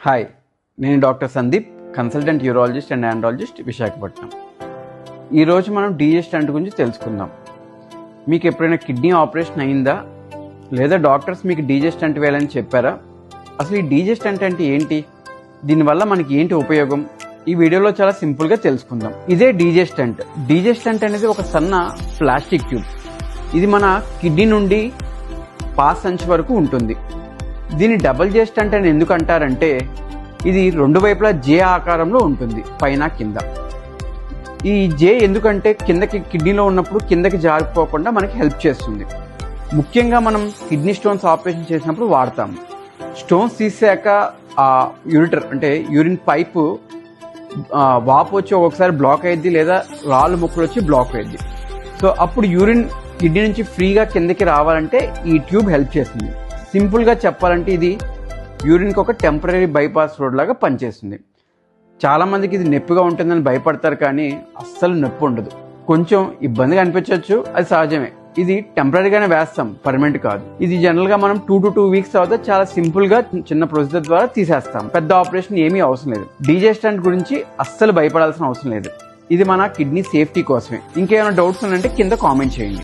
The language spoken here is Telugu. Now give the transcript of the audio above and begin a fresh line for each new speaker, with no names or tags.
హాయ్, నేను doctor Sandeep, consultant urologist and andrologist, Visakhapatnam. ఈరోజు మనం డీజే స్టంట్ గురించి తెలుసుకుందాం. మీకు ఎప్పుడైనా కిడ్నీ ఆపరేషన్ అయిందా, లేదా డాక్టర్స్ మీకు డీజే స్టంట్ వేయాలని చెప్పారా? అసలు ఈ డీజే స్టంట్ అంటే ఏంటి, దీనివల్ల మనకి ఏంటి ఉపయోగం, ఈ వీడియోలో చాలా సింపుల్గా తెలుసుకుందాం. ఇదే డీజే స్టంట్. డీజే స్టంట్ అనేది ఒక సన్న ప్లాస్టిక్ ట్యూబ్. ఇది మన కిడ్నీ నుండి పాస్ సంచి వరకు ఉంటుంది. దీన్ని డబుల్ జే స్టంట్ అని ఎందుకు అంటారంటే, ఇది రెండు వైపులా జే ఆకారంలో ఉంటుంది, పైన కింద. ఈ జే ఎందుకంటే కిందకి కిడ్నీలో ఉన్నప్పుడు కిందకి జారిపోకుండా మనకి హెల్ప్ చేస్తుంది. ముఖ్యంగా మనం కిడ్నీ స్టోన్స్ ఆపరేషన్ చేసినప్పుడు వాడతాము. స్టోన్స్ తీసాక ఆ యూరిటర్ అంటే యూరిన్ పైపు వాపు వచ్చి ఒక్కొక్కసారి బ్లాక్ అయ్యిద్ది, లేదా రాళ్ళు ముక్కలు వచ్చి బ్లాక్ అయ్యిద్ది. సో అప్పుడు యూరిన్ కిడ్నీ నుంచి ఫ్రీగా కిందకి రావాలంటే ఈ ట్యూబ్ హెల్ప్ చేస్తుంది. సింపుల్గా చెప్పాలంటే ఇది యూరిన్కి ఒక టెంపరీ బైపాస్ రోడ్ లాగా పనిచేస్తుంది. చాలామందికి ఇది నొప్పిగా ఉంటుందని భయపడతారు, కానీ అస్సలు నొప్పి ఉండదు. కొంచెం ఇబ్బందిగా అనిపించవచ్చు, అది సహజమే. ఇది టెంపరీగానే వేస్తాం, పర్మనెంట్ కాదు. ఇది జనరల్గా మనం 2 to 2 weeks తర్వాత చాలా సింపుల్గా చిన్న ప్రొసీజర్ ద్వారా తీసేస్తాం. పెద్ద ఆపరేషన్ ఏమీ అవసరం లేదు. డీజే స్టంట్ గురించి అస్సలు భయపడాల్సిన అవసరం లేదు. ఇది మన కిడ్నీ సేఫ్టీ కోసమే. ఇంకేమైనా డౌట్స్ ఉన్నాయంటే కింద కామెంట్ చేయండి.